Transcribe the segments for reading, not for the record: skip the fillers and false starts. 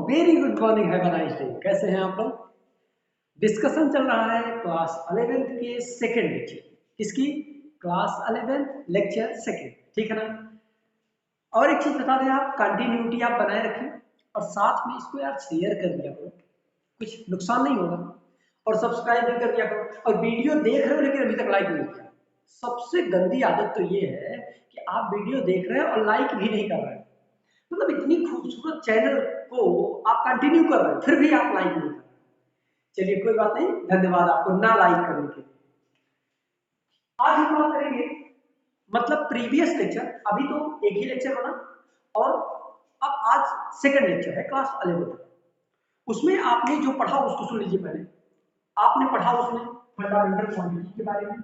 Very good morning, have a nice day. कैसे हैं आप लोग? डिस्कशन चल रहा है क्लास 11th के सेकंड लेक्चर। किसकी? क्लास 11th लेक्चर सेकंड, ठीक है ना? और एक चीज बता दें, आप कंटिन्यूटी आप बनाए रखें और साथ में इसको यार शेयर कर दिया करो, कुछ नुकसान नहीं होगा। और सब्सक्राइब भी कर दिया करो। और वीडियो देख रहे हो लेकिन अभी तक लाइक नहीं किया। सबसे गंदी आदत तो ये है कि आप वीडियो देख रहे हैं और लाइक भी नहीं कर रहे हैं। मतलब इतनी खूबसूरत चैनल को आप कंटिन्यू कर रहे हैं फिर भी आप लाइक नहीं कर रहे। चलिए कोई बात नहीं, धन्यवाद आपको ना लाइक करने के लिए। आज हम बात करेंगे, मतलब प्रीवियस लेक्चर, अभी तो एक ही लेक्चर बना और अब आज सेकंड लेक्चर है क्लास 11 का। उसमें आपने जो पढ़ा उसको सुन लीजिए। पहले आपने पढ़ा उसमें फंडामेंटल क्वांटिटी के बारे में,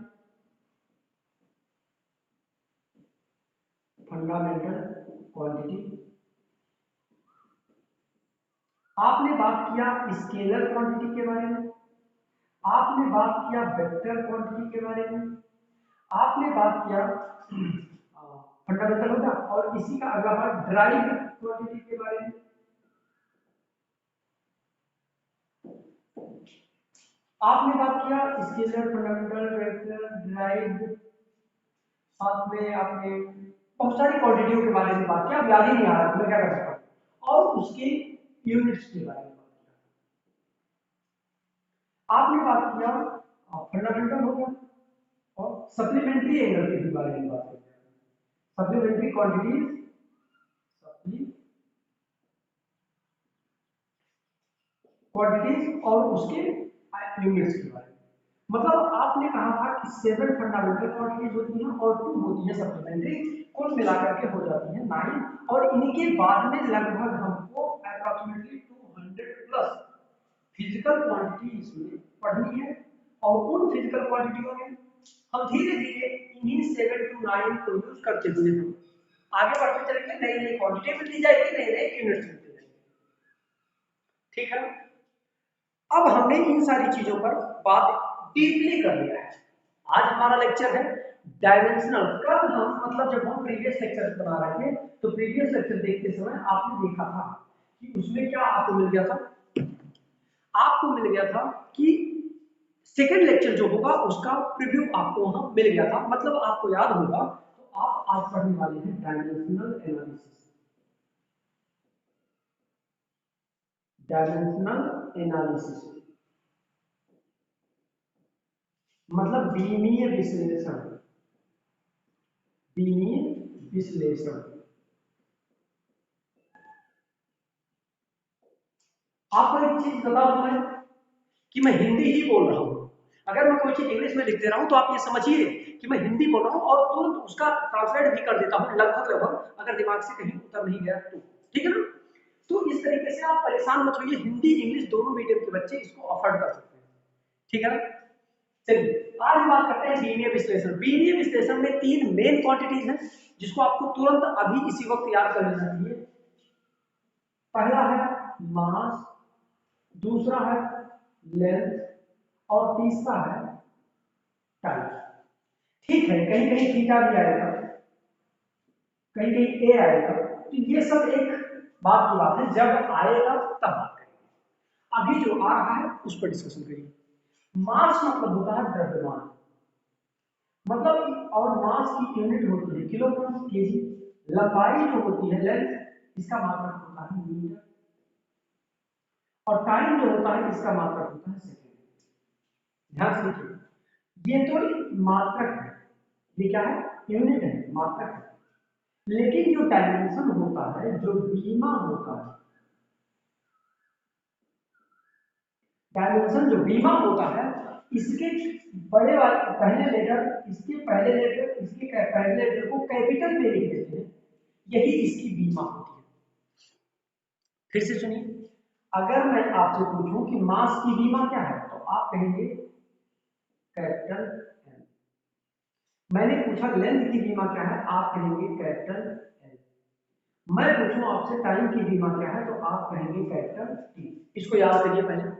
फंडामेंटल क्वांटिटी। आपने बात किया स्केलर क्वांटिटी के बारे में, आपने बात किया वेक्टर क्वांटिटी के बारे में, आपने बात किया फंडामेंटल होगा और इसी का अगला पार्ट ड्राइव क्वांटिटी के बारे में। आपने बात किया स्केलर, फंडामेंटल, वेक्टर, ड्राइव, साथ में आपने बहुत सारी क्वांटिटियों के बारे में बात किया। अब याद ही नहीं आ रहा तो मैं क्या कर सकता हूं, और उसके यूनिट्स के बारे में बात किया। आपने बात किया फंडामेंटल हो गया और सप्लीमेंट्री एंगल के बारे में बात की, सप्लीमेंट्री क्वांटिटीज, क्वांटिटीज और उसके यूनिट्स के बारे में। मतलब आपने कहा था कि 7 फंडामेंटल क्वांटिटीज होती हैं और 2 होती है सप्लीमेंट्री, कुल मिलाकर के हो जाती है 9। और इनके बाद में लगभग हमको अप्रॉक्सीमेटली 200 प्लस फिजिकल क्वांटिटी इसमें पढ़नी है। और उन फिजिकल क्वांटिटियों में हम धीरे धीरे इन्हीं 7 to 9 को यूज करते हुए हम आगे बढ़ते चलेंगे। नई नई क्वांटिटी मिलती जाएगी, नए नए यूनिट्स मिलते जाएंगे, ठीक है। अब हमने इन सारी चीजों पर बात डीपली कर लिया है। आज हमारा लेक्चर है डायमेंशनल। कल हम, मतलब जब हम प्रीवियस लेक्चर बना रहे थे तो प्रीवियस लेक्चर देखते समय आपने देखा था कि उसमें क्या आपको मिल गया था, आपको मिल गया था कि सेकेंड लेक्चर जो होगा उसका प्रीव्यू आपको वहां मिल गया था। मतलब आपको याद होगा तो आप आज पढ़ने वाले हैं डायमेंशनल एनालिसिस। डायमेंशनल एनालिसिस मतलब बीमीय विश्लेषण, बीमीय विश्लेषण। आपको एक चीज बता दूं मैं कि मैं हिंदी ही बोल रहा हूं। अगर मैं कोई चीज इंग्लिश में लिख दे रहा हूं तो आप ये समझिए कि मैं हिंदी बोल रहा हूं और तुरंत उसका ट्रांसलेट भी कर देता हूं लगभग लगभग, अगर दिमाग से कहीं उतर नहीं गया तो, ठीक है ना? तो इस तरीके से आप परेशान मत होइए, हिंदी इंग्लिश दोनों मीडियम के बच्चे इसको अफोर्ड कर सकते हैं, ठीक है ना? चलिए आज हम बात करते हैं बीमीय विश्लेषण। बीमीय विश्लेषण में 3 मेन क्वांटिटीज हैं जिसको आपको तुरंत अभी इसी वक्त याद कर लेना चाहिए। पहला है मास, दूसरा है लेंथ और तीसरा है टाइम। ठीक है, कहीं कहीं थीटा भी आएगा, कहीं कहीं ए आएगा, तो ये सब एक बात की बात है, जब आएगा तब बात करेंगे। अभी जो आ रहा है उस पर डिस्कशन करिए। मास मतलब होता है द्रव्यमान, मतलब, और मास की यूनिट होती है किलोग्राम केजी। लंबाई जो होती है लेंथ, इसका मात्रक होता है मीटर। और टाइम जो होता है इसका मात्रक होता है सेकंड। ध्यान से देखिए, ये तो मात्रक है, ये क्या है? यूनिट है, मात्रक है। लेकिन जो डायमेंशन होता है, जो बीमा होता है, डायमेंशन जो बीमा होता है, इसके बड़े वाले पहले लेटर, इसके पहले लेटर, इसके पहले लेटर को कैपिटल में लिख देते हैं, यही इसकी बीमा होती है। फिर से सुनिए, अगर मैं आपसे पूछूं कि मास की बीमा क्या है तो आप कहेंगे कैपिटल एम। मैंने पूछा लेंथ की बीमा क्या है, आप कहेंगे कैपिटल एल। मैं पूछूं आपसे टाइम की बीमा क्या है तो आप कहेंगे कैपिटल टी। इसको याद करिए पहले,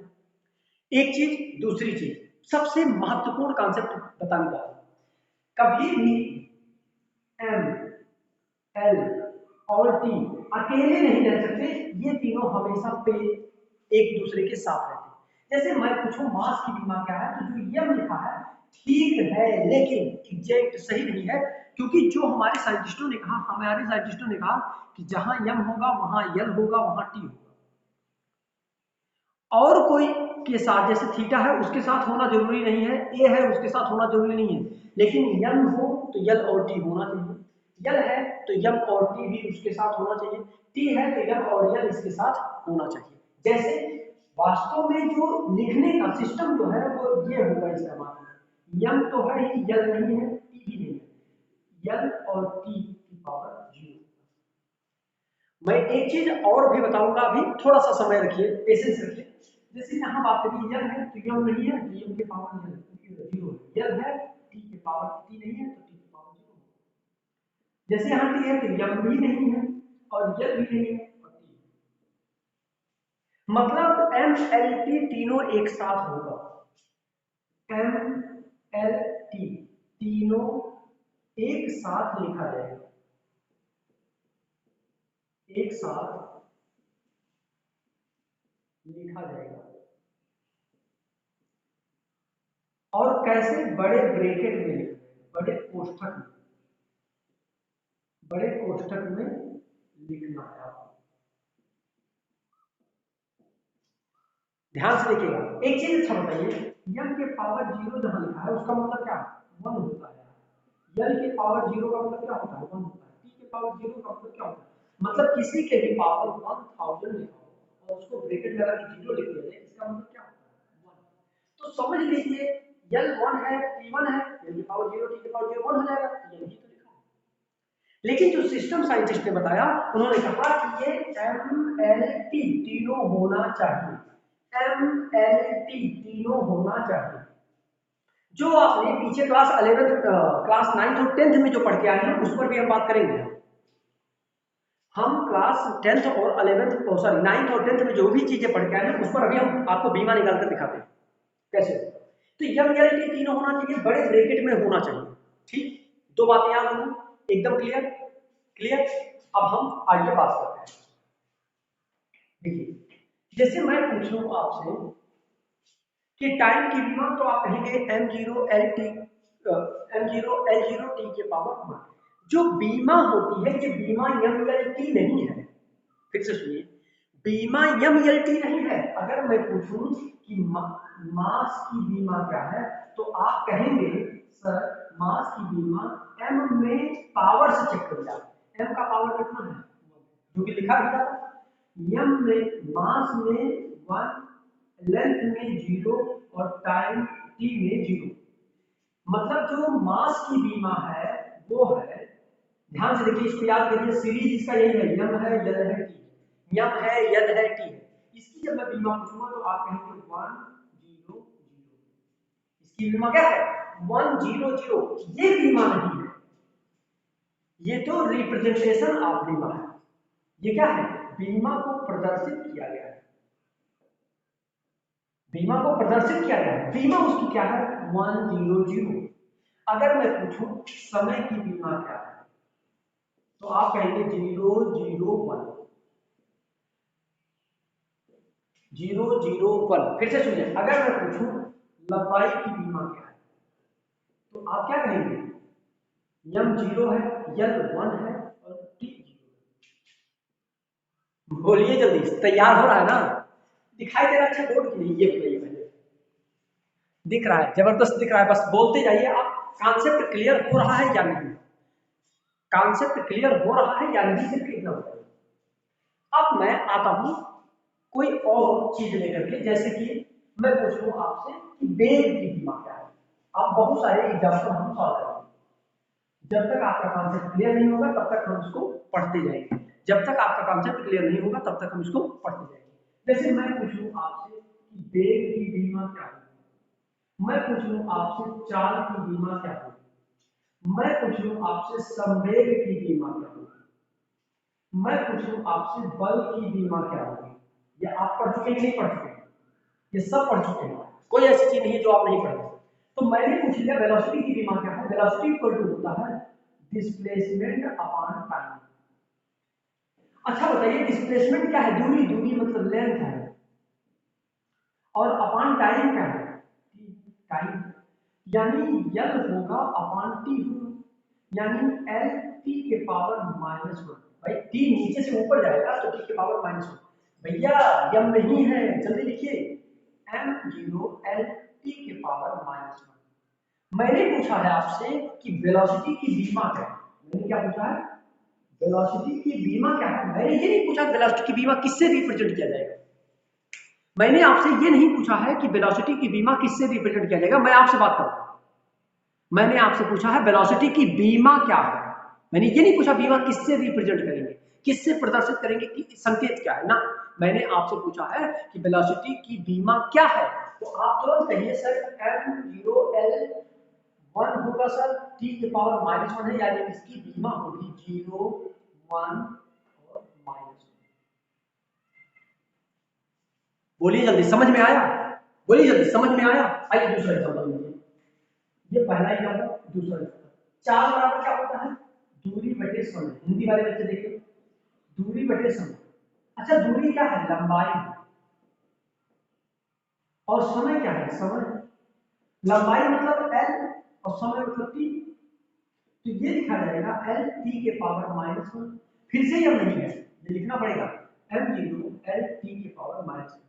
एक चीज। दूसरी चीज, सबसे महत्वपूर्ण कॉन्सेप्ट बताने जा रहा हूं, कभी भी एम, एल और टी अकेले नहीं रह सकते, ये तीनों हमेशा पे एक दूसरे के साथ रहते हैं। जैसे मैं पूछूं मास की बीमा क्या है, तो जो यम लिखा है ठीक है, लेकिन एग्जैक्ट सही नहीं है, क्योंकि जो हमारे साइंटिस्टों ने कहा, हमारे साइंटिस्टों ने कहा कि जहां यम होगा वहां यल होगा, वहां टी होगा। और कोई के साथ जैसे थीटा है उसके साथ होना जरूरी नहीं है, ए है उसके साथ होना जरूरी नहीं है, लेकिन यम हो तो यल और टी होना चाहिए, यल है तो यम और टी भी उसके साथ होना चाहिए, टी है तो यम और यल इसके साथ होना चाहिए। जैसे वास्तव में जो लिखने का सिस्टम जो है वो ये होगा, इसका मतलब यम तो है ही, यल नहीं है, टी भी नहीं है, यल और टी की पावर 0। मैं एक चीज और भी बताऊंगा, अभी थोड़ा सा समय रखिए, पेशेंस रखिए। जैसे यहाँ बात करिए यल है तो यम नहीं है, तो यम के पावर जीरो, यल है टी के पावर टी नहीं है, तो टी के पावर जीरो। जैसे यहाँ टी है तो यम भी नहीं है और यल भी नहीं है और टी, मतलब एम एल टी तीनों एक साथ होगा, एम एल टी तीनों एक साथ लिखा जाएगा, एक साथ लिखा जाएगा। और कैसे, बड़े ब्रैकेट में लिखना है, बड़े कोष्ठक में, बड़े कोष्ठक में लिखना है आपको। ध्यान से देखिएगा, एक चीज अच्छा बताइए, यम के पावर 0 जहां लिखा है उसका मतलब क्या, 1 होता है। यल के पावर 0 का मतलब क्या होता है, 1 होता है। टी के पावर 0 का मतलब क्या होता है, मतलब किसी के भी पावर 1000 लिखा हो और उसको ब्रैकेट लगा के 0 लिख दिया जाए, इसका मतलब क्या होता है, 1। तो समझ लीजिए यल 1 है, टी 1 है, यल के पावर 0 टी के पावर 0 1 हो जाएगा, यही तो लिखा है। लेकिन जो सिस्टम साइंटिस्ट ने बताया, उन्होंने कहा कि ये एम एल टी तीनों होना चाहिए, एम एल टी तीनों होना चाहिए। जो आपने पीछे क्लास 11 क्लास 9 और 10 में जो पढ़ के आए हैं उस पर भी हम बात करेंगे। हम क्लास 10 और 11 सॉरी 9 और 10 में जो भी चीजें पढ़ के आए हैं उस पर अभी हम आपको बीमा निकाल कर दिखाते हैं कैसे। तो यम एल टी तीनों होना चाहिए, बड़े ब्रैकेट में होना चाहिए, ठीक। दो बातें याद होंगी, एकदम क्लियर, क्लियर। अब हम आगे बात करते हैं। देखिए जैसे मैं पूछ लूं आपसे कि टाइम की बीमा, तो आप कहेंगे m0 l के पावर 1। जो बीमा होती है ये बीमा एम एल टी नहीं है, फिर से सुनिए, बीमा एम एल टी नहीं है। अगर मैं पूछूं कि मास की बीमा क्या है, तो आप कहेंगे सर मास की बीमा एम में पावर से चेक करिए, एम का पावर कितना है, जो कि लिखा भी था, एम में मास में 1, लेंथ में 0 और टाइम टी में 0। मतलब जो मास की बीमा है वो है, ध्यान से देखिए, इसको याद करिए, सीरीज इसका यही है, यम है यल है टी, यम है यल है टी है। इसकी जब मैं बीमा पूछूंगा तो आप कहेंगे 1 0 0, इसकी बीमा क्या है 1 0 0, ये बीमा नहीं है, ये तो रिप्रेजेंटेशन ऑफ बीमा है। ये क्या है, बीमा को प्रदर्शित किया गया है, बीमा को प्रदर्शित किया गया है, बीमा उसकी क्या है 1 0 0। अगर मैं पूछूं समय की बीमा क्या है, तो आप कहेंगे 0 0 1, 0 0 1। फिर से सुनिए, अगर मैं पूछूं लंबाई की बीमा क्या है, तो आप क्या कहेंगे, यम 0 है, यल 1 है और टी 0। बोलिए जल्दी, तैयार हो रहा है ना, दिखाई दे रहा है अच्छा बोर्ड की नहीं, ये बताइए पहले, दिख रहा है, जबरदस्त दिख रहा है, बस बोलते जाइए आप, कॉन्सेप्ट क्लियर हो रहा है या नहीं, कॉन्सेप्ट क्लियर हो रहा है या नहीं, सिर्फ इतना बताइए। अब मैं आता हूं कोई और चीज लेकर के, जैसे कि मैं पूछ लूं आपसे कि वेग की बीमा क्या है। आप बहुत सारे एग्जाम्पल हम सॉल्व करेंगे, जब तक आपका कॉन्सेप्ट क्लियर नहीं होगा तब तक हम इसको पढ़ते जाएंगे, जब तक आपका कॉन्सेप्ट क्लियर नहीं होगा तब तक हम इसको पढ़ते जाएंगे। जैसे मैं पूछ लूं आपसे कि वेग की बीमा क्या होगी, मैं पूछ लूं आपसे चाल की बीमा क्या होगी, मैं पूछ लूं आपसे संवेग की बीमा क्या होगी, मैं पूछूं आपसे बल की बीमा क्या होगी, ये आप पढ़ चुके हैं नहीं पढ़ चुके हैं, ये सब पढ़ चुके हैं, कोई ऐसी चीज नहीं है जो आप नहीं पढ़े। तो मैंने पूछ लिया वेलोसिटी की बीमा क्या है, वेलोसिटी इक्वल टू होता है डिस्प्लेसमेंट अपॉन टाइम। अच्छा बताइए डिस्प्लेसमेंट क्या है? दूरी, दूरी मतलब लेंथ है। और अपॉन टाइम क्या है? टाइम। यानी यल होगा अपॉन टी होगा, यानी एल टी के पावर -1। भाई टी नीचे से ऊपर जाएगा तो टी के पावर -1। भैया यम नहीं है, जल्दी लिखिए, m0 एल टी के पावर -1। मैंने पूछा है आपसे कि वेलोसिटी की बीमा क्या है। मैंने क्या पूछा है? वेलोसिटी की बीमा क्या है। मैंने ये नहीं पूछा वेलोसिटी की बीमा किससे रिप्रेजेंट किया जाएगा। मैंने आपसे ये नहीं पूछा है कि वेलोसिटी की बीमा किससे रिप्रेजेंट किया जाएगा। मैं आपसे बात करूं, मैंने आपसे पूछा है वेलोसिटी की बीमा क्या है। मैंने ये नहीं पूछा बीमा किससे रिप्रेजेंट करेंगे, किससे प्रदर्शित करेंगे, कि संकेत क्या है ना। मैंने आपसे पूछा है कि वेलोसिटी की बीमा क्या है। तो आप तुरंत कहिए सर m0l1 होगा सर t के पावर -1 है, यानी इसकी बीमा होगी 0 1 और -1। बोलिए जल्दी, समझ में आया? बोलिए जल्दी, समझ में आया? आइए दूसरा एग्जांपल लीजिए। ये पहला एग्जांपल, दूसरा एग्जांपल। चाल बराबर क्या होता है? दूरी बटे समय। हिंदी वाले बच्चे देखिए, दूरी बटे समय। अच्छा दूरी क्या है? लंबाई। और समय क्या है? समय। लंबाई मतलब l और समय मतलब t। तो ये लिखा जाएगा l t के पावर -1। फिर से यह नहीं है, ये लिखना पड़ेगा m0 l t के पावर -1।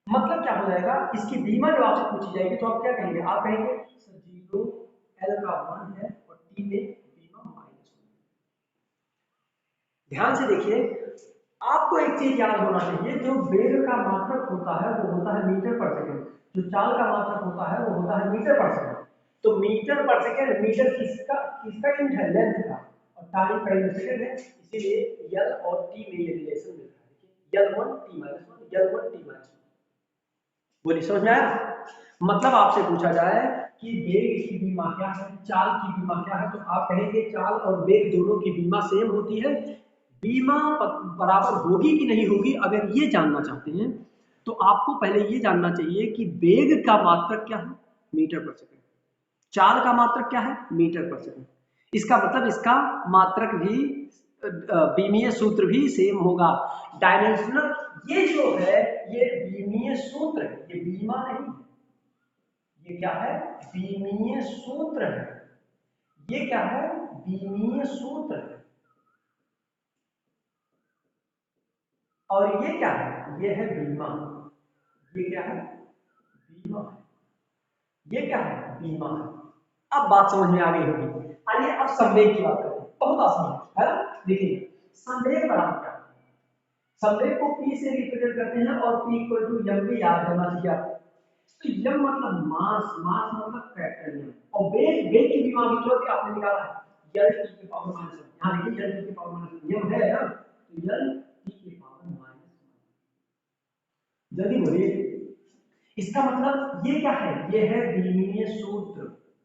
मतलब क्या हो जाएगा? इसकी बीमा जब आपसे पूछी जाएगी तो आप क्या कहेंगे? आप कहेंगे सर 0 l का 1 है और t में बीमा -1। ध्यान से देखिए, आपको एक चीज याद होना चाहिए, जो वेग का मात्रक होता है वो होता है मीटर पर सेकंड, जो चाल का मात्रक होता है वो होता है मीटर पर सेकंड। तो मीटर पर सेकंड, मीटर किसका किसका यूनिट है? लेंथ का। और टाइम का यूनिट सेकंड है, इसीलिए यल और टी में ये रिलेशन मिल रहा है। देखिए यल1 t -1, यल1 t -1। बोलिए समझ में आया? मतलब आपसे पूछा जाए कि वेग की बीमा क्या है, चाल की बीमा क्या है, तो आप कहेंगे चाल और वेग दोनों की बीमा सेम होती है। बीमा बराबर होगी कि नहीं होगी, अगर ये जानना चाहते हैं तो आपको पहले ये जानना चाहिए कि वेग का मात्रक क्या है? मीटर पर सेकंड। चाल का मात्रक क्या है? मीटर पर सेकंड। इसका मतलब इसका मात्रक भी, बीमीय सूत्र भी सेम होगा। डायमेंशनल, ये जो है ये बीमीय सूत्र है, ये बीमा नहीं है। ये क्या है? बीमीय सूत्र है। ये क्या है? बीमीय सूत्र है। और ये क्या है? ये है बीमा। ये क्या है? बीमा है। ये क्या है? बीमा है। अब बात समझ में आ गई होगी। आइए अब संवेग की बात करते हैं, बहुत आसान है ना। देखिए संवेग बराबर क्या है? संवेग को p से रिप्रेजेंट करते हैं और p इक्वल टू m भी याद होना चाहिए आपको। तो m मतलब मास, मास मतलब फैक्टर m, और वेग, वेग की बीमा भी तुरंत आपने निकाला है, l t के पावर -1। यहां देखिए l t के पावर -1 m है ना, तो l t के पावर -1। जल्दी बोलिए, इसका मतलब ये क्या है? ये है बीमीय सूत्र।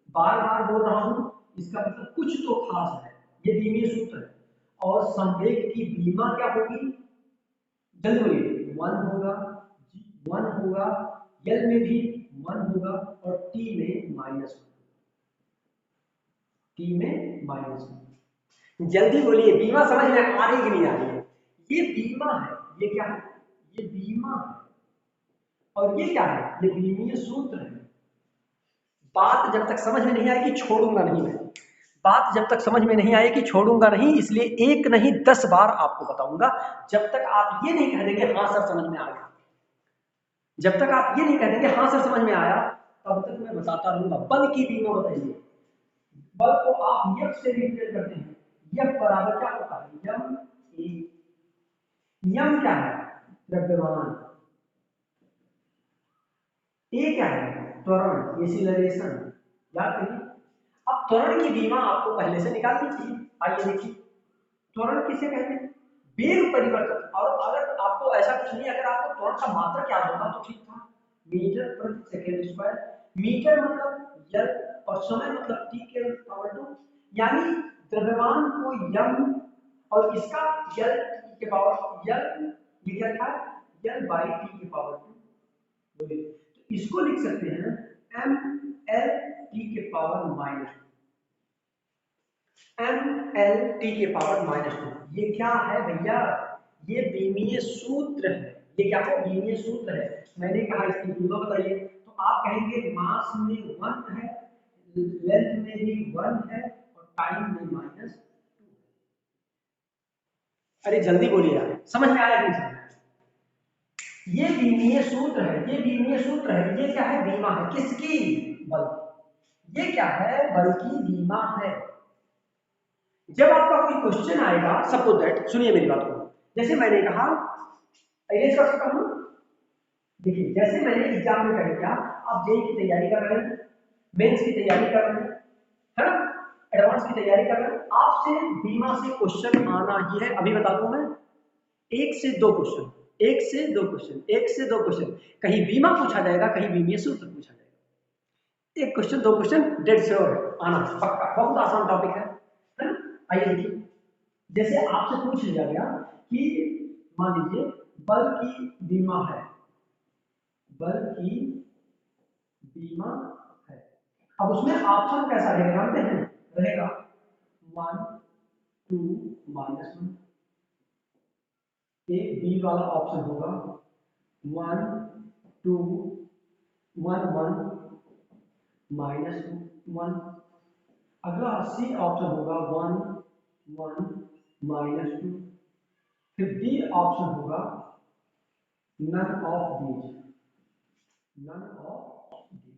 बार बार बोल रहा हूं, इसका मतलब कुछ तो खास है। ये बीमीय सूत्र है। और संवेग की बीमा क्या होगी? जल्दी बोलिए, 1 होगा, 1 होगा, L में भी 1 होगा और T में -1। T में -1। जल्दी बोलिए, बीमा समझ में आ रही कि नहीं आ रही है? ये बीमा है। ये क्या है? ये बीमा है। और ये क्या है? ये बीमीय सूत्र है। बात जब तक समझ में नहीं आएगी छोड़ूंगा नहीं मैं। बात जब तक समझ में नहीं आएगी छोड़ूंगा नहीं, इसलिए एक नहीं 10 बार आपको बताऊंगा, जब तक आप ये नहीं कह देंगे हाँ सर समझ में आ गया। जब तक आप ये नहीं कह देंगे हाँ सर समझ में आया, तब तक मैं बताता रहूंगा। बल की बीमा बताइए। बल को आप यफ से रिप्रेजेंट करते हैं। यफ बराबर क्या होता है? यम ए। यम क्या है? द्रव्यमान। ए क्या है? त्वरण, एक्सीलरेशन। याद करिए। अब त्वरण की बीमा आपको पहले से निकालनी चाहिए। आइए देखिए, त्वरण किसे कहते हैं? वेग परिवर्तन। और अगर आपको ऐसा कुछ नहीं, अगर आपको त्वरण का मात्रक याद होता तो ठीक था। मीटर प्रति सेकंड स्क्वायर। मीटर मतलब यल और समय मतलब टी के पावर 2। यानी द्रव्यमान को यम और इसका यल टी के पावर यल, ये क्या था? यल बाई टी के पावर 2। बोलिए, तो इसको लिख सकते हैं एम एल टी के पावर -2। mlt के पावर -2। ये क्या है भैया? ये बीमीय सूत्र है। ये क्या है? बीमीय सूत्र है। मैंने कहा इसकी बीमा बताइए, तो आप कहेंगे मास में 1 है, लेंथ में भी 1 है और टाइम में -2। अरे जल्दी बोलिए यार, समझ में आया कि नहीं? ये बीमीय सूत्र है, ये बीमीय सूत्र है। ये क्या है? बीमा है। किसकी? बल। ये क्या है? बल की बीमा है। जब आपका कोई क्वेश्चन आएगा, सपोज दैट, सुनिए मेरी बात को, जैसे मैंने कहा, अरेंज कर सकता हूं। देखिए, जैसे मैंने एग्जाम में कह दिया, आप जेई की तैयारी कर रहे हैं, मेंस की तैयारी कर रहे हैं, है ना, एडवांस की तैयारी कर रहे हैं, आपसे बीमा से क्वेश्चन आना ही है। अभी बता दूं मैं, 1 से 2 क्वेश्चन, 1 से 2 क्वेश्चन, 1 से 2 क्वेश्चन, कहीं बीमा पूछा जाएगा, कहीं बीमीय सूत्र पूछा जाएगा। 1 क्वेश्चन 2 क्वेश्चन डेड श्योर है, आना पक्का। बहुत आसान टॉपिक है ना? आइए देखिए, जैसे आपसे पूछ लिया गया कि मान लीजिए बल की बीमा है, बल की बीमा है। अब उसमें ऑप्शन कैसा रहेगा जानते हैं? रहेगा 1 2 -1। एक बी वाला ऑप्शन होगा 1 2 1 1 -1। अगला सी ऑप्शन होगा 1 1 -2। फिर डी ऑप्शन होगा none of these, none of these.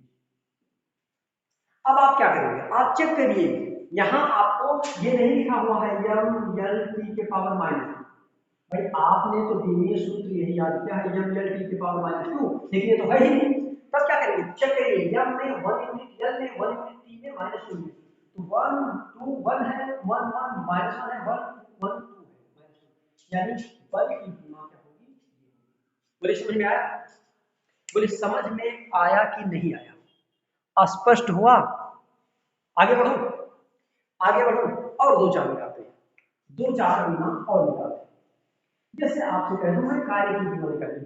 अब आप क्या करेंगे? आप चेक करिए, यहां आपको ये नहीं लिखा हुआ है एम एल टी के पावर -2। भाई आपने तो बीमीय सूत्र यही याद किया है, एम एल टी के पावर -2, लेकिन ये तो है ही नहीं। तब क्या करेंगे? चेक करिए, एम में 1 यूनिट, एल में 1 यूनिट, टी में -2 यूनिट, तो 1 2 1 है, 1 1 -1 है, 1 1 2 है, -2। यानी बल की बीमा क्या होगी? बोले समझ में आया? बोले समझ में आया कि नहीं आया? स्पष्ट हुआ? आगे बढ़ो, आगे बढ़ो, और 2 4 निकालते हैं, 2 4 बीमा और निकालते हैं। जैसे आपसे कह दूं मैं कार्य की बीमा निकालिए,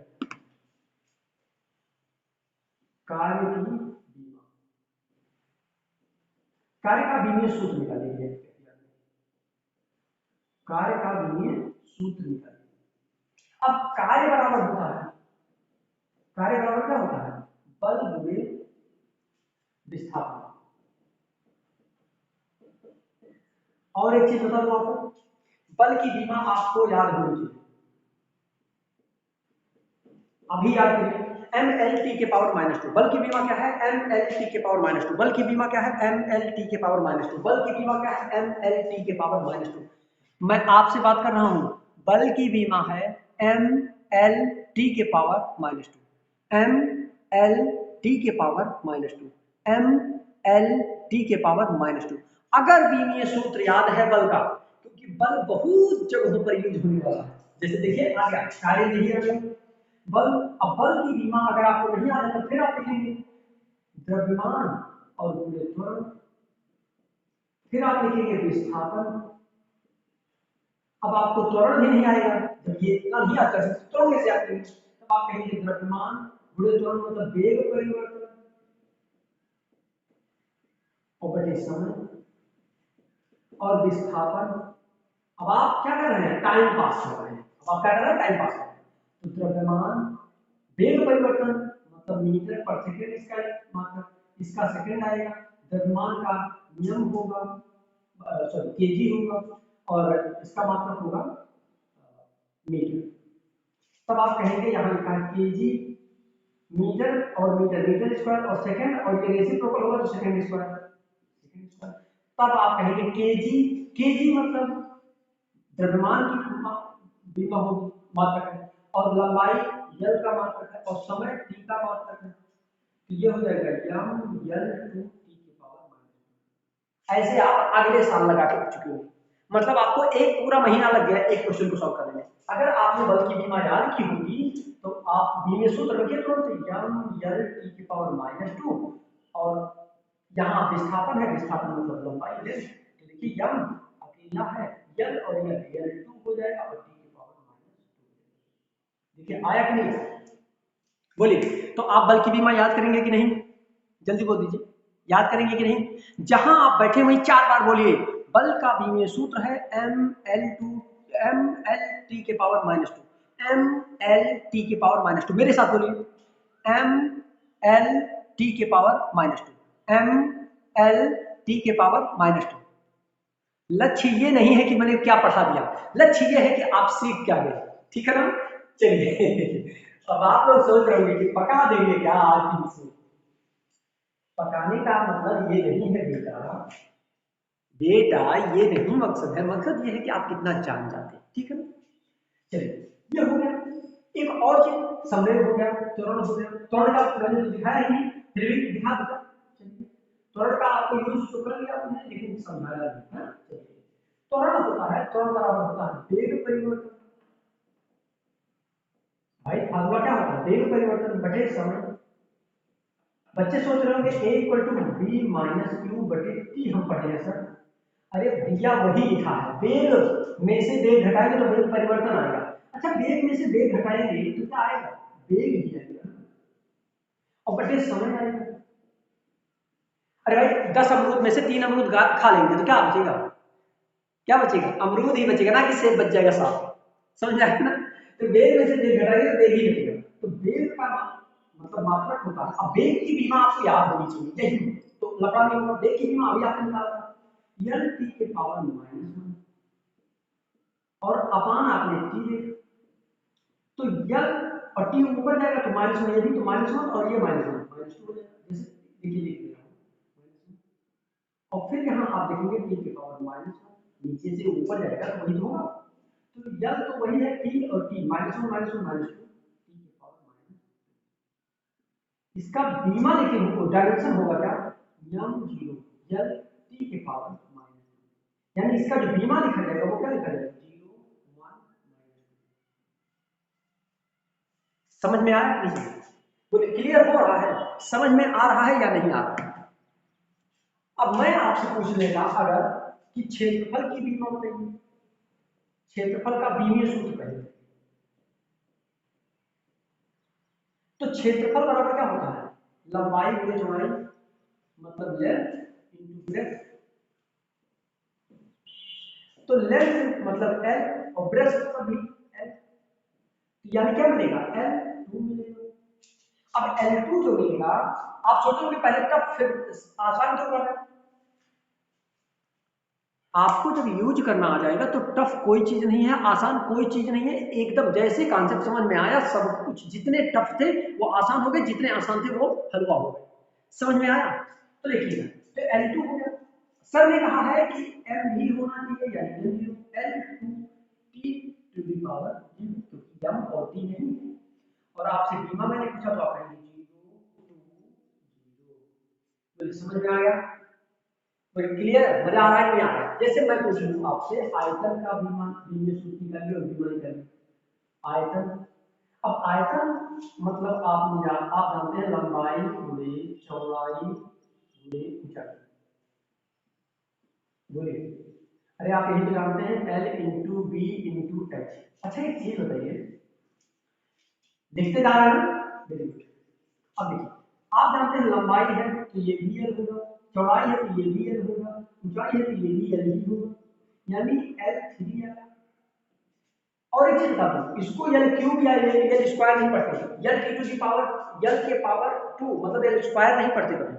कार्य की बीमा, कार्य का बीमीय सूत्र निकालिए, कार्य का बीमीय सूत्र निकालिए। अब कार्य बराबर होता है, कार्य बराबर क्या होता है? बल गुणे विस्थापन। और एक चीज बता दूं आपको, बल की बीमा आपको याद होनी चाहिए, अभी याद करिए, एम एल टी के पावर -2। बल की बीमा क्या है? एम एल टी के पावर -2। बल की बीमा क्या है? एम एल टी के पावर -2। बल की बीमा क्या है? एम एल टी के पावर -2। मैं आपसे बात कर रहा हूं, बल की बीमा है एम एल टी के पावर -2, एम एल टी के पावर -2, एम एल टी के पावर -2। अगर बीमीय सूत्र याद है बल का, क्योंकि बल बहुत जगहों पर यूज होने वाला है, जैसे देखिए आ गया कार्य नहीं बल। अब बल की बीमा अगर आपको नहीं आता तो फिर आप लिखेंगे द्रव्यमान और गुणे त्वरण, फिर आप लिखेंगे विस्थापन। अब आपको त्वरण भी नहीं आएगा, जब ये इतना नहीं आता है त्वरण कैसे आते हैं? तब आप कहेंगे द्रव्यमान गुणे त्वरण मतलब वेग परिवर्तन और बटे समय और विस्थापन। अब आप क्या कर रहे हैं? टाइम पास कर रहे हैं। अब आप क्या कर रहे हैं? टाइम पास कर रहे हैं। तो द्रव्यमान वेग परिवर्तन मतलब मीटर पर सेकंड इसका मात्रा, इसका सेकंड आएगा। द्रव्यमान का नियम होगा, सॉरी केजी होगा, और इसका मात्रक होगा मीटर। तब आप कहेंगे यहां लिखा है केजी, मीटर और मीटर, मीटर स्क्वायर और सेकंड, और ये रेसिप्रोकल होगा तो सेकंड स्क्वायर, सेकंड स्क्वायर। तब आप कहेंगे केजी, केजी मतलब द्रव्यमान की बीमा होगी, मात्रक है, और लंबाई यल का मात्रक है, और समय टी का मात्रक है, तो ये हो जाएगा यम यल टू टी की पावर -2। ऐसे आप अगले साल लगा के चुके होंगे, मतलब आपको एक पूरा महीना लग गया एक क्वेश्चन को सॉल्व करने में। अगर आपने बल की बीमा याद की होगी तो आप बीमीय सूत्र रखिए तुरंत यम यल टी की पावर -2, और यहाँ विस्थापन है, विस्थापन मतलब लंबाई लेंथ, तो देखिए यम अकेला है, यल और यल 2 हो जाएगा और टी की पावर -2। देखिए आया कि नहीं? बोलिए, तो आप बल की बीमा याद करेंगे कि नहीं? जल्दी बोल दीजिए, याद करेंगे कि नहीं? जहां आप बैठे वहीं 4 बार बोलिए, बल का बीमीय सूत्र है ml के पावर -2, mlt के पावर -2। मेरे साथ बोलिए mlt के पावर -2, mlt के पावर -2। लक्ष्य ये नहीं है कि मैंने क्या पढ़ा दिया, लक्ष्य ये है कि आप सीख क्या गए, ठीक है ना। चलिए अब आप लोग सोच रहे होंगे कि पका देंगे क्या आज की इसमें। पकाने का मतलब ये नहीं है बेटा, बेटा ये नहीं मकसद है, मकसद ये है कि आप कितना जान जाते हैं, ठीक है ना। चलिए ये हो गया। एक और चीज समवेग हो गया, त्वरण हो गया। त्वरण का मैंने तो दिखाया ही नहीं, फिर भी दिखा दूंगा। चलिए त्वरण का आपको यूज तो कर लिया आपने, लेकिन समझाया नहीं है। चलिए त्वरण होता है, त्वरण बराबर होता है वेग परिवर्तन। भाई फार्मूला क्या होता है, वेग परिवर्तन बटे समय। बच्चे सोच रहे होंगे a = b - q बटे t हम पढ़े हैं सर। अरे भैया वही लिखा है, वेग में से वेग घटाएंगे तो वेग परिवर्तन आएगा। अच्छा वेग में से वेग घटाएंगे तो क्या आएगा, वेग ही आएगा और बटे समय आएगा। अरे भाई 10 अमरूद में से 3 अमरूद खा लेंगे तो क्या बचेगा, क्या बचेगा, अमरूद ही बचेगा ना, कि सेब बच जाएगा साफ, समझ आया ना। तो वेग में से वेग घटाएंगे तो वेग ही बचेगा। तो वेग का मतलब मात्रक होता है। अब वेग की बीमा आपको याद होनी चाहिए, यही तो लफड़ा नहीं होगा। वेग की बीमा अभी आपने निकाला था lt के पावर -1 और अपान आपने t देखा, तो यल और टी ऊपर जाएगा तो -1, ये भी तो -1 और ये -1 -2 हो जाएगा। जैसे देखिए लिख दे रहा हूं, और फिर यहाँ आप देखेंगे टी के पावर -1 नीचे से ऊपर जाएगा तो वही तो होगा। तो यल तो वही है टी और टी -1 -1 -2 टी के पावर -, इसका बीमा लेकिन डायमेंशन होगा क्या, m0 यल टी के पावर -, यानी इसका जो बीमा लिखा जाएगा वो क्या लिखा जाएगा 0 1 -। समझ में आया कि नहीं, बोले क्लियर हो रहा है, समझ में आ रहा है या नहीं आ रहा है। अब मैं आपसे पूछ लेगा अगर कि क्षेत्रफल की बीमा बताइए, क्षेत्रफल का बीमीय सूत्र कहिए। तो क्षेत्रफल बराबर क्या होता है, लंबाई गुणे चौड़ाई, मतलब लेंथ इनटू ब्रेथ। तो लेंथ मतलब l और ब्रेथ मतलब भी l, यानी क्या मिलेगा L2 मिलेगा। अब L2 जो मिलेगा, आप सोचोगे पहले टफ फिर आसान क्यों कर रहे हैं। आपको जब यूज करना आ जाएगा तो टफ कोई चीज नहीं है, आसान कोई चीज नहीं है, एकदम जैसे कॉन्सेप्ट समझ में आया सब कुछ, जितने टफ थे वो आसान हो गए, जितने आसान थे वो हलवा हो गए। समझ में आया, तो देखिए तो L2 हो गया। सर ने कहा है कि M भी होना चाहिए, यानी L2 T to the power 0, क्योंकि M और T नहीं है। और आपसे बीमा मैंने पूछा तो आप कहेंगे 0 2 0। तो समझ में आ गया, क्लियर, मजा आ रहा है नहीं आ रहा है। जैसे मैं पूछ लूं आपसे आयतन का बीमा, बीमीय सूत्र निकालिए और बीमा निकालिए। आयतन, अब आयतन मतलब आप जानते हैं लंबाई गुणे चौड़ाई गुणे ऊंचाई, बोलिए। अरे आप यही तो जानते हैं L into B into H. अच्छा एक चीज बताइए, लिखते जा रहे हैं ना, वेरी गुड। अब देखिए आप जानते हैं लंबाई है तो ये भी L होगा, चौड़ाई है तो ये भी L होगा, ऊंचाई है तो ये भी L ही होगा, यानी L3 है। और एक चीज बता दूं, इसको यल क्यूब या यल स्क्वायर नहीं पढ़ते, यल की टू दी पावर यल के पावर 2 मतलब यल स्क्वायर नहीं पढ़ते कभी।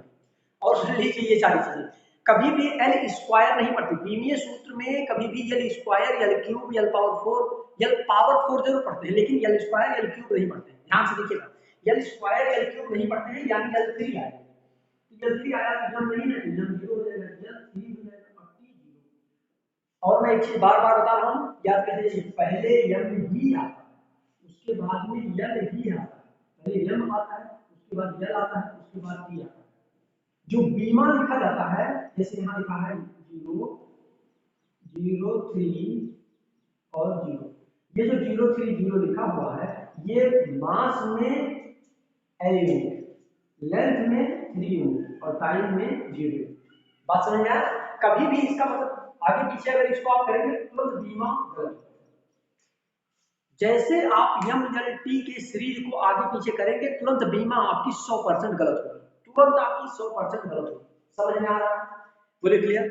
और सुन लीजिए ये सारी चीजें, कभी भी एल स्क्वायर नहीं पढ़ते बीमीय सूत्र में, कभी भी यल स्क्वायर यल क्यूब यल पावर 4 यल पावर 4 जरूर पढ़ते हैं, लेकिन यल स्क्वायर यल क्यूब नहीं पढ़ते हैं। ध्यान से देखिएगा, यल स्क्वायर यल क्यूब नहीं पढ़ते हैं, यानी यल 3 आएगा। तो यल 3 आया तो जब नहीं है तो जब 0 हो जाएगा, यल 3 हो जाएगा और t 0। और मैं एक चीज बार बार बता रहा हूँ, याद रखिए पहले यम ही आता है, उसके बाद में यल ही आता है। पहले यम आता है, उसके बाद यल आता है, उसके बाद टी आता है। जो बीमा लिखा जाता है, जैसे यहाँ लिखा है 0 0 3 और 0, ये जो 0 3 0 लिखा हुआ है ये मास में एलिमेंट, लेंथ में 3 यूनिट और टाइम में 0। बात समझ में आया, कभी भी इसका मतलब आगे पीछे अगर इसको आप करेंगे तुरंत बीमा गलत। जैसे आप यम यल टी के सीरीज को आगे पीछे करेंगे तुरंत बीमा आपकी 100% गलत होगी, तुरंत आपकी 100% गलत होगी। समझ में आ रहा है, बोले क्लियर।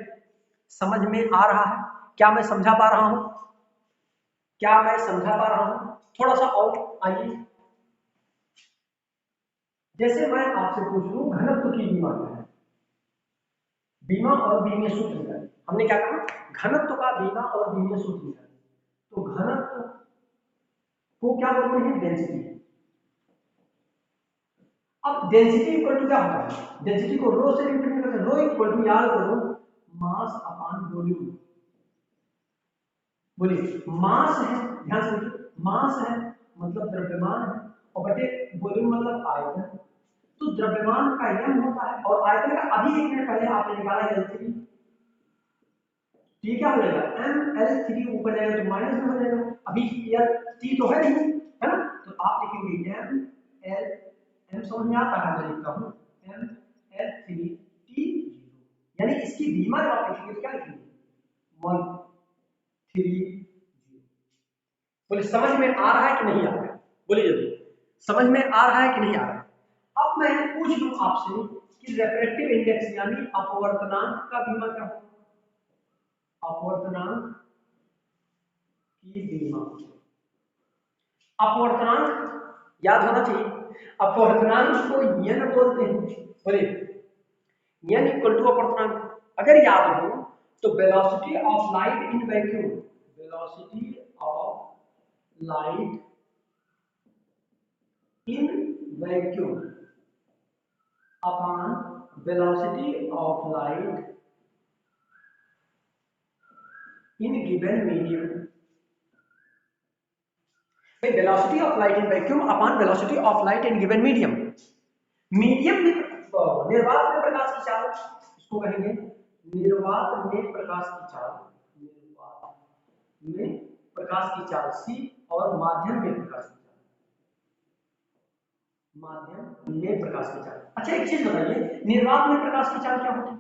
समझ में आ रहा है? क्या मैं समझा पा रहा हूं? क्या मैं समझा पा रहा हूं? थोड़ा सा और आइए, जैसे मैं आपसे पूछ लूं घनत्व की बीमा क्या है, बीमा और बीमीय सूत्र क्या है? हमने क्या कहा, घनत्व का बीमा और बीमीय सूत्र क्या है? तो घनत्व को क्या बोलते हैं, डेंसिटी। अब डेंसिटी इक्वल टू क्या होता है, डेंसिटी को रो से रिप्रेजेंट करते हैं, रो इक्वल टू याद करो मास अपॉन वॉल्यूम। बोलिए मास है, ध्यान से देखिए, मास है मतलब द्रव्यमान है, और बटे वॉल्यूम मतलब आयतन। तो द्रव्यमान का यम होता है और आयतन का, अभी एक मिनट पहले आपने निकाला L3, टी क्या हो जाएगा, ML3 ऊपर जाएगा तो माइनस में हो जाएगा, अभी L T तो है नहीं, है ना, तो आप लिखेंगे ML, M समझ में आता है, मैं लिखता हूँ ML3T0, यानी इसकी बीमा जब आप लिखेंगे तो क्या लिखेंगे, 130। बोले समझ में आ रहा है कि नहीं आ रहा है, बोलिए जल्दी, समझ में आ रहा है कि नहीं आ रहा है? अब मैं पूछ लूं आपसे कि रेफ्रेक्टिव इंडेक्स यानी अपवर्तनांक का बीमा क्या होगा, अपवर्तनांक की बीमा। अपवर्तनांक याद होना चाहिए, अपवर्तनांक को यन बोलते हैं, बोलिए यन इक्वल टू अपवर्तनांक। अगर याद हो तो velocity of light in vacuum, velocity of light in vacuum upon velocity of light in given medium. Velocity of light in vacuum upon velocity of light in given medium. Medium में निर्वात में प्रकाश की चाल, इसको कहेंगे निर्वात में प्रकाश की चाल, निर्वात में प्रकाश की चाल सी, और माध्यम में प्रकाश की चाल, माध्यम में प्रकाश की चाल। अच्छा एक चीज बताइए, निर्वात में प्रकाश की चाल क्या होती है?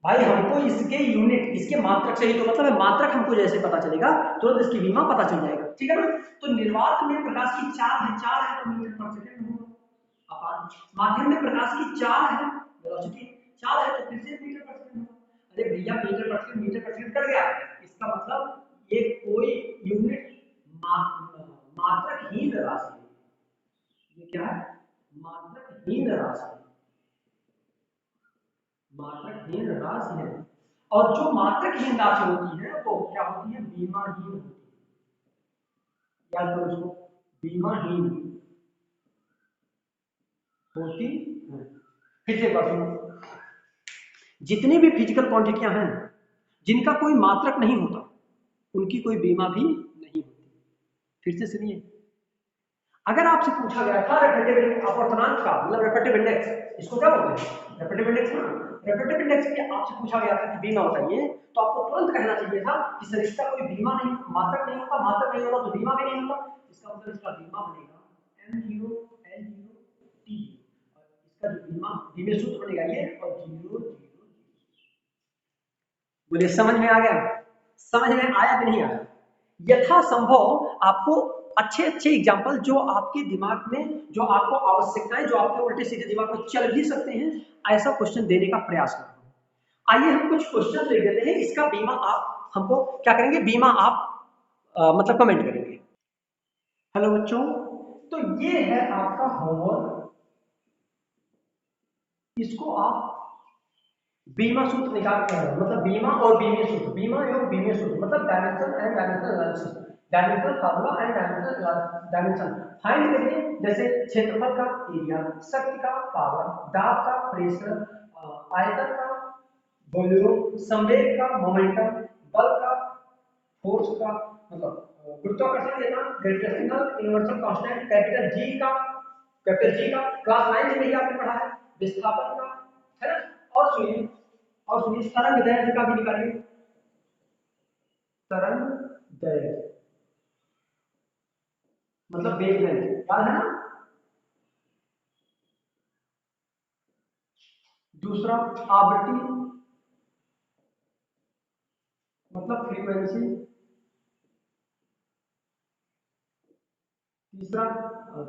भाई हमको इसके यूनिट, इसके मात्रक से ही तो मतलब है, मात्रक हमको जैसे पता चलेगा तुरंत इसकी बीमा पता चल जाएगा, ठीक है ना। तो निर्वात में प्रकाश की चाल है, चाल है तो मीटर पर सेकंड होगा, अपान माध्यम में प्रकाश की चाल है, वेलोसिटी चाल है तो फिर से मीटर पर सेकंड होगा। अरे भैया मीटर पर सेकंड कर गया, इसका मतलब ये कोई यूनिट मात्रकहीन राशि है, ये क्या है, मात्रकहीन राशि, मात्रकहीन राशि है। और जो मात्रकहीन राशि होती है वो क्या होती है, बीमाहीन होती है, याद करो इसको, बीमाहीन होती है। फिर से बात सुनो, जितनी भी फिजिकल क्वांटिटियां हैं जिनका कोई मात्रक नहीं होता उनकी कोई बीमा भी नहीं होती। फिर से सुनिए, अगर आपसे पूछा गया था रेफ्रेक्टिव अपवर्तनांक का मतलब रेफ्रेक्टिव इंडेक्स, इसको क्या बोलते हैं, रेफ्रेक्टिव इंडेक्स ना, रेफ्रेक्टिव इंडेक्स के आपसे पूछा गया था कि बीमा बताइए, तो आपको तुरंत कहना चाहिए था कि सर इसका कोई बीमा नहीं, मात्रक नहीं होता, मात्रक नहीं होता तो बीमा भी नहीं होता, इसका मतलब इसका बीमा बनेगा M0 L0 T, और इसका जो बीमा बीमे सूत्र बनेगा ये, और 0 0। बोले समझ में आ गया, समझ में आया कि नहीं आया? यथासंभव आपको अच्छे अच्छे एग्जाम्पल जो आपके दिमाग में, जो आपको आवश्यकताएं, जो आपके उल्टे सीधे दिमाग में चल भी सकते हैं, ऐसा क्वेश्चन देने का प्रयास करो। आइए हम कुछ क्वेश्चन ले लेते हैं, इसका बीमा आप हमको क्या करेंगे, बीमा आप मतलब कमेंट करेंगे। हेलो बच्चों, तो ये है आपका होमवर्क, इसको आप बीमा सूत्र निकाल के मतलब बीमा और बीमीय सूत्र, बीमा एवं बीमीय सूत्र मतलब dimension and dimensional analysis, dimensional formula and dimension find करिए। जैसे क्षेत्रफल का एरिया, शक्ति का पावर, दाब का प्रेशर, आयतन का वॉल्यूम, संवेग का मोमेंटम, बल का फोर्स का मतलब गुरुत्वाकर्षण लेना, gravitational universal constant capital G का क्लास 9 में ही आपने पढ़ा है, विस्थापन का, है ना। और सुनिए तरंग दैर्ध्य का भी निकालिए, तरंग दैर्ध्य मतलब वेवलेंथ, याद है ना। दूसरा आवृत्ति मतलब फ्रीक्वेंसी, तीसरा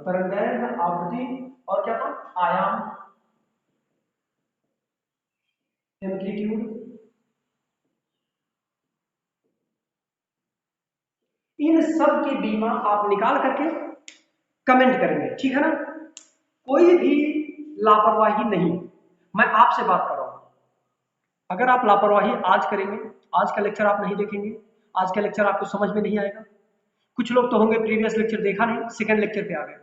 तरंग दैर्ध्य आवृत्ति, और क्या था, आयाम एम्पलीट्यूड, इन सब के बीमा आप निकाल करके कमेंट करेंगे, ठीक है ना। कोई भी लापरवाही नहीं, मैं आपसे बात कर रहा हूं। अगर आप लापरवाही आज करेंगे, आज का लेक्चर आप नहीं देखेंगे, आज का लेक्चर आपको समझ में नहीं आएगा। कुछ लोग तो होंगे प्रीवियस लेक्चर देखा नहीं, सेकंड लेक्चर पे आ गए,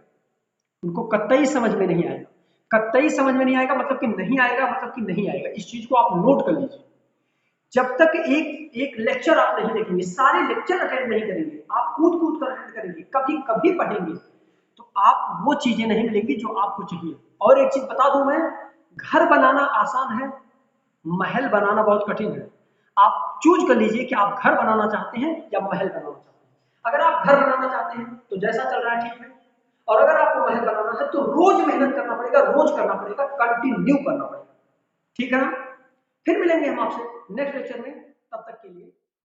उनको कतई समझ में नहीं आएगा। कतई समझ में नहीं आएगा मतलब कि नहीं आएगा, मतलब कि नहीं आएगा। इस चीज को आप नोट कर लीजिए। जब तक एक लेक्चर आप नहीं देखेंगे, सारे लेक्चर अटेंड नहीं करेंगे, आप कूद कूद कर अटेंड करेंगे, कभी कभी पढ़ेंगे, तो आप वो चीजें नहीं मिलेंगी जो आपको चाहिए। और एक चीज बता दूं मैं, घर बनाना आसान है, महल बनाना बहुत कठिन है। आप चूज कर लीजिए कि आप घर बनाना चाहते हैं या महल बनाना चाहते हैं। अगर आप घर बनाना चाहते हैं तो जैसा चल रहा है ठीक है, और अगर आपको महल बनाना है तो रोज मेहनत करना पड़ेगा, रोज करना पड़ेगा, कंटिन्यू करना पड़ेगा, ठीक है ना। फिर मिलेंगे हम आपसे नेक्स्ट लेक्चर में।